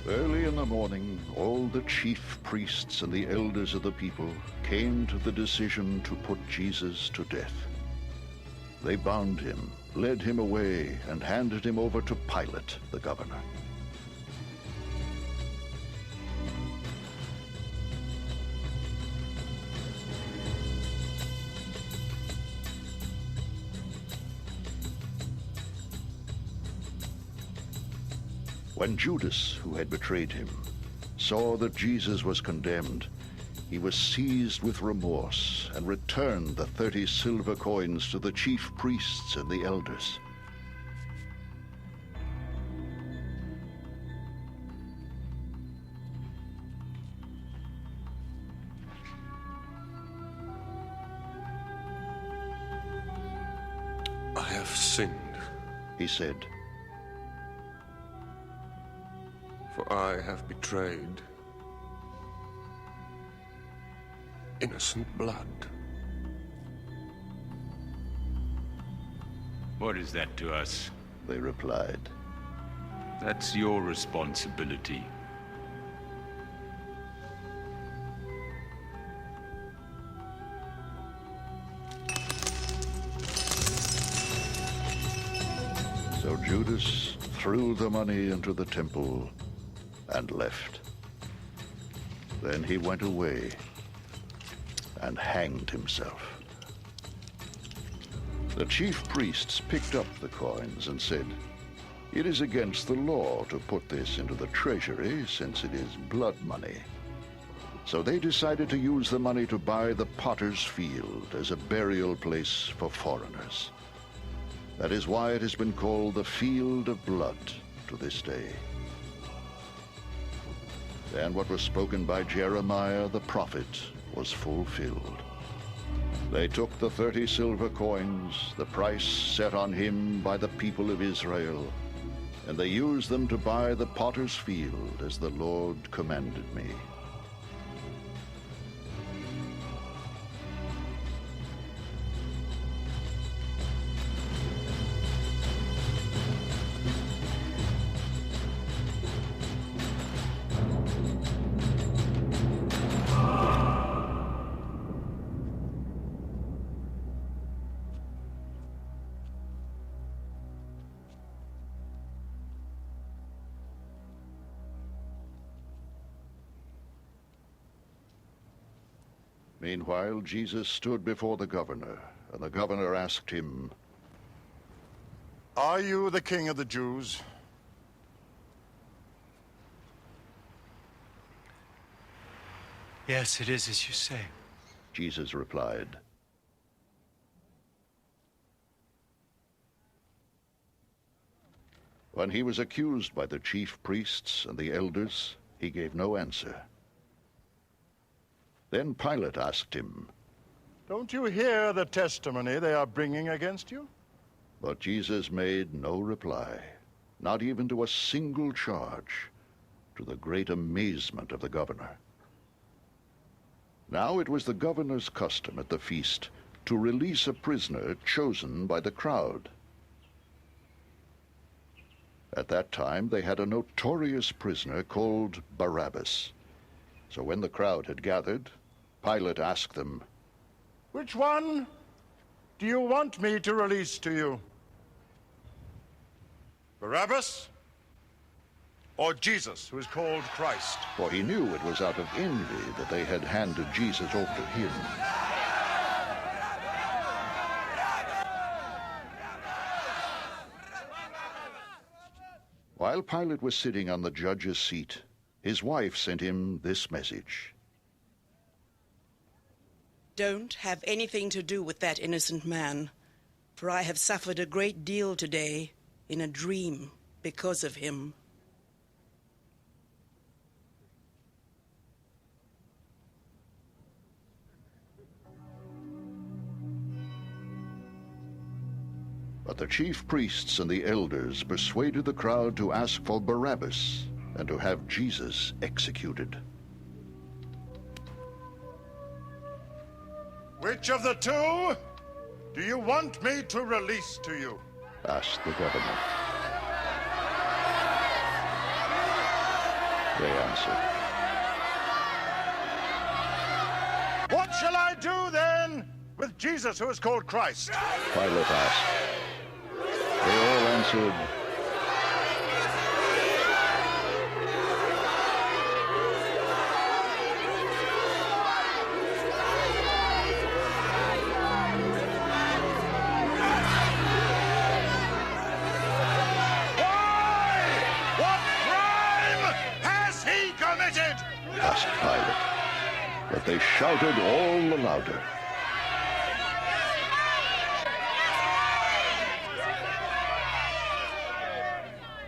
Early in the morning, all the chief priests and the elders of the people came to the decision to put Jesus to death. They bound him, led him away, and handed him over to Pilate, the governor. When Judas, who had betrayed him, saw that Jesus was condemned, he was seized with remorse and returned the 30 silver coins to the chief priests and the elders. I have sinned, He said, for I have betrayed innocent blood. What is that to us? they replied. That's your responsibility. So Judas threw the money into the temple and left. Then he went away and hanged himself. The chief priests picked up the coins and said, "It is against the law to put this into the treasury, since it is blood money." So they decided to use the money to buy the potter's field as a burial place for foreigners. That is why it has been called the Field of Blood to this day. And what was spoken by Jeremiah the prophet was fulfilled. They took the 30 silver coins, the price set on him by the people of Israel, and they used them to buy the potter's field as the Lord commanded me. Meanwhile, Jesus stood before the governor, and the governor asked him, "Are you the king of the Jews?" Yes, it is as you say. Jesus replied. When he was accused by the chief priests and the elders, he gave no answer. Then Pilate asked him, "Don't you hear the testimony they are bringing against you?" but Jesus made no reply, not even to a single charge, to the great amazement of the governor. Now it was the governor's custom at the feast to release a prisoner chosen by the crowd. At that time they had a notorious prisoner called Barabbas. So when the crowd had gathered, Pilate asked them, "Which one do you want me to release to you? Barabbas or Jesus, who is called Christ?" for he knew it was out of envy that they had handed Jesus over to him. While Pilate was sitting on the judge's seat, his wife sent him this message. Don't have anything to do with that innocent man, for I have suffered a great deal today in a dream because of him. But the chief priests and the elders persuaded the crowd to ask for Barabbas and to have Jesus executed. "Which of the two do you want me to release to you?" asked the governor. they answered. What shall I do then with Jesus, who is called Christ? Pilate asked. They all answered, asked Pilate. But they shouted all the louder.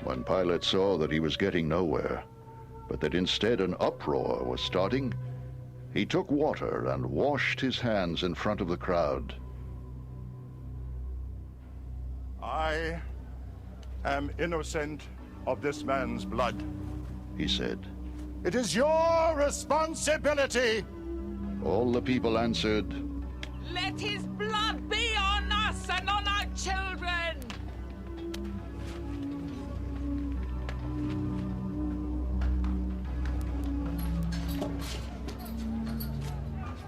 When Pilate saw that he was getting nowhere, but that instead an uproar was starting, he took water and washed his hands in front of the crowd. I am innocent of this man's blood, he said. It is your responsibility. All the people answered, Let his blood be on us and on our children.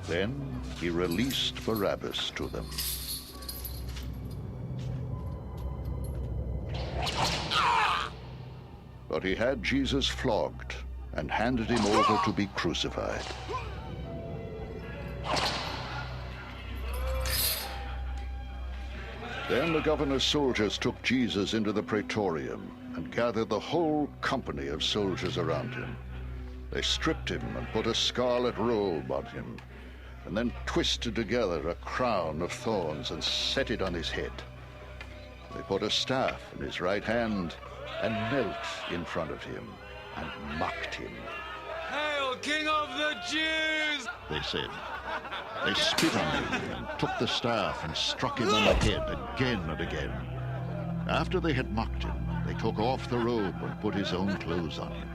Then he released Barabbas to them. But he had Jesus flogged and handed him over to be crucified. Then the governor's soldiers took Jesus into the praetorium and gathered the whole company of soldiers around him. They stripped him and put a scarlet robe on him, and then twisted together a crown of thorns and set it on his head. They put a staff in his right hand and knelt in front of him and mocked him. Hail, King of the Jews! They said. They spit on him and took the staff and struck him on the head again and again. After they had mocked him, they took off the robe and put his own clothes on him.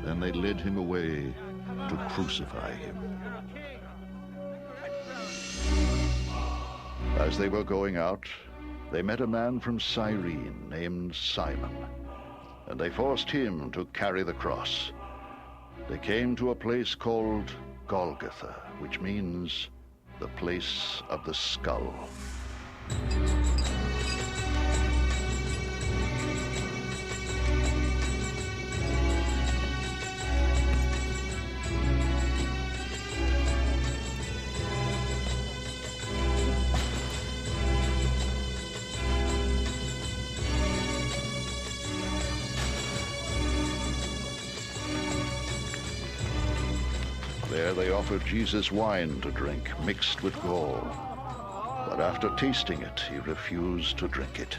Then they led him away to crucify him. As they were going out, they met a man from Cyrene named Simon, and they forced him to carry the cross. They came to a place called Golgotha, which means the place of the skull. There they offered Jesus wine to drink, mixed with gall. But after tasting it, he refused to drink it.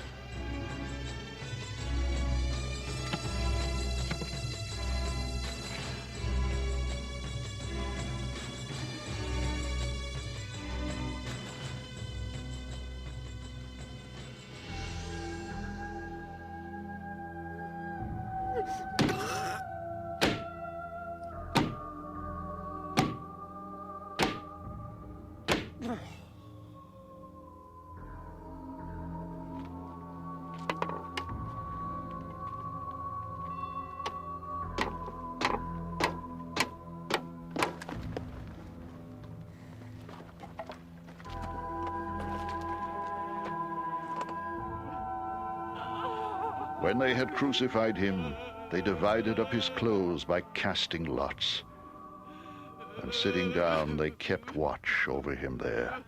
When they had crucified him, they divided up his clothes by casting lots. And sitting down, they kept watch over him there.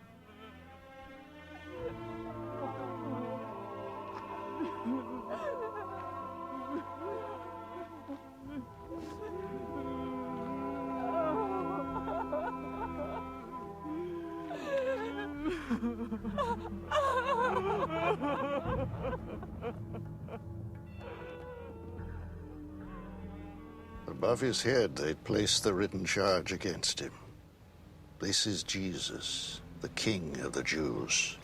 Above his head, they placed the written charge against him. This is Jesus, the King of the Jews.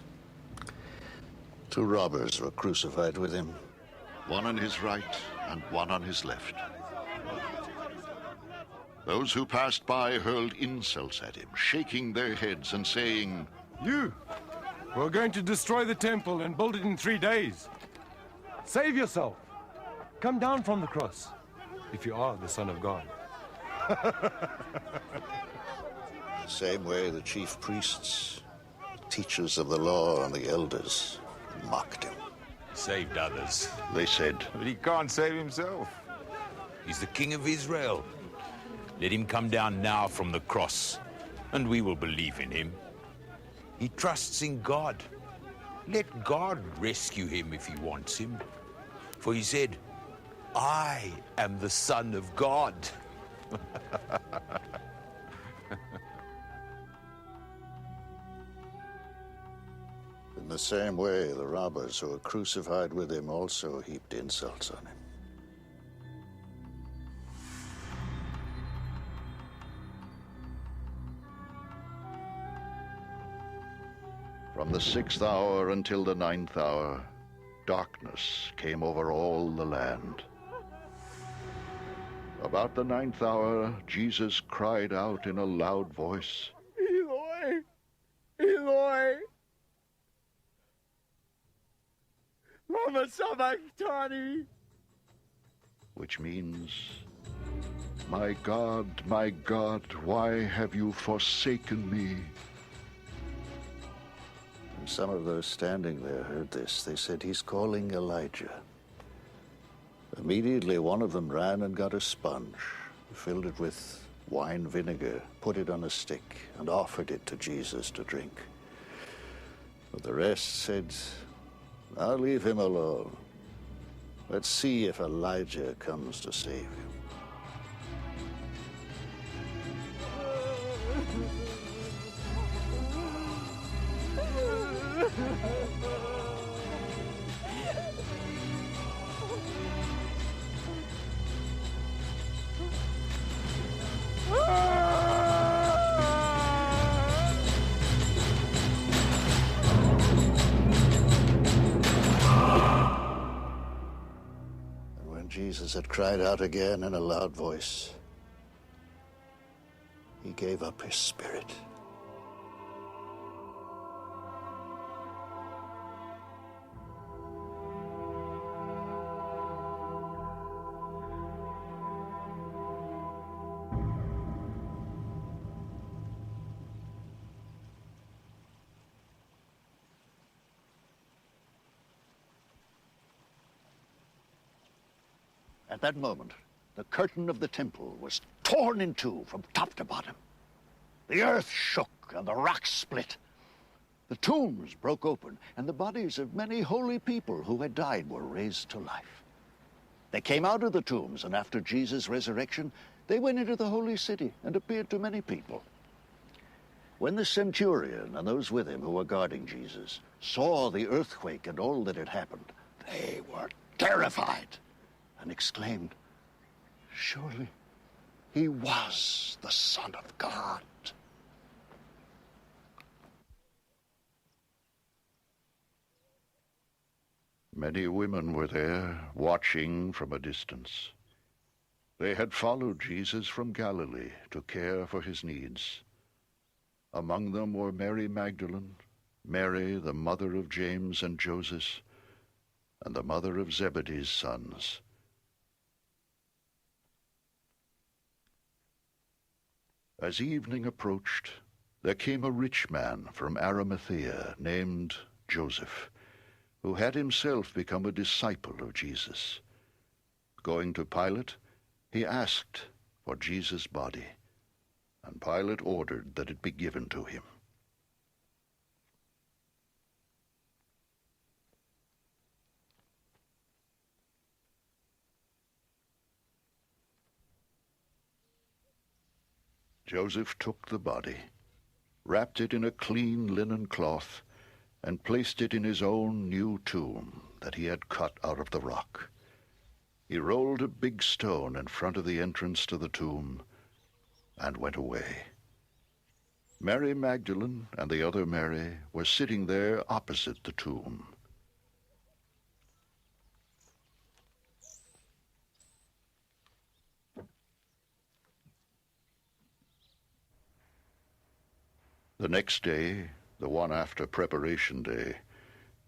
2 robbers were crucified with him, one on his right and one on his left. Those who passed by hurled insults at him, shaking their heads and saying, You! We're going to destroy the temple and build it in 3 days. Save yourself. Come down from the cross. if you are the Son of God. The same way the chief priests, teachers of the law, and the elders mocked him. Saved others. They said, But he can't save himself. He's the King of Israel. Let him come down now from the cross, and we will believe in him. He trusts in God. Let God rescue him if he wants him. For he said, I am the Son of God. In the same way, the robbers who were crucified with him also heaped insults on him. From the 6th hour until the 9th hour, darkness came over all the land. About the 9th hour, Jesus cried out in a loud voice, Eloi, Eloi, lama sabachthani, which means, my God, why have you forsaken me? And some of those standing there heard this. They said, he's calling Elijah. Immediately, one of them ran and got a sponge, filled it with wine vinegar, put it on a stick, and offered it to Jesus to drink. But the rest said, I'll leave him alone. Let's see if Elijah comes to save him. And when Jesus had cried out again in a loud voice, he gave up his spirit. At that moment, the curtain of the temple was torn in two from top to bottom. The earth shook and the rocks split. The tombs broke open, and the bodies of many holy people who had died were raised to life. They came out of the tombs, and after Jesus' resurrection, they went into the holy city and appeared to many people. When the centurion and those with him who were guarding Jesus saw the earthquake and all that had happened, they were terrified and exclaimed, surely he was the Son of God. Many women were there, watching from a distance. They had followed Jesus from Galilee to care for his needs. Among them were Mary Magdalene, Mary, the mother of James and Joseph, and the mother of Zebedee's sons. As evening approached, there came a rich man from Arimathea named Joseph, who had himself become a disciple of Jesus. Going to Pilate, he asked for Jesus' body, and Pilate ordered that it be given to him. Joseph took the body, wrapped it in a clean linen cloth, and placed it in his own new tomb that he had cut out of the rock. He rolled a big stone in front of the entrance to the tomb and went away. Mary Magdalene and the other Mary were sitting there opposite the tomb. The next day, the one after Preparation Day,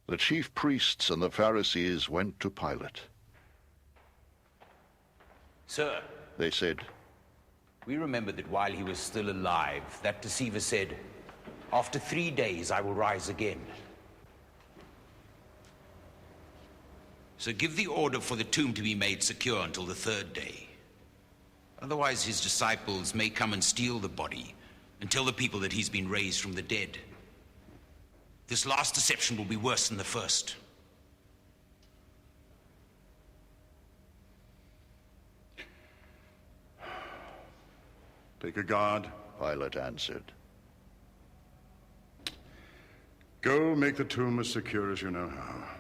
the chief priests and the Pharisees went to Pilate. Sir, they said. we remember that while he was still alive, that deceiver said, "After 3 days I will rise again." So give the order for the tomb to be made secure until the 3rd day. Otherwise his disciples may come and steal the body and tell the people that he's been raised from the dead. This last deception will be worse than the first. Take a guard. Pilate answered. Go make the tomb as secure as you know how.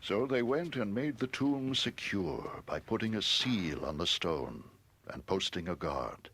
So they went and made the tomb secure by putting a seal on the stone and posting a guard.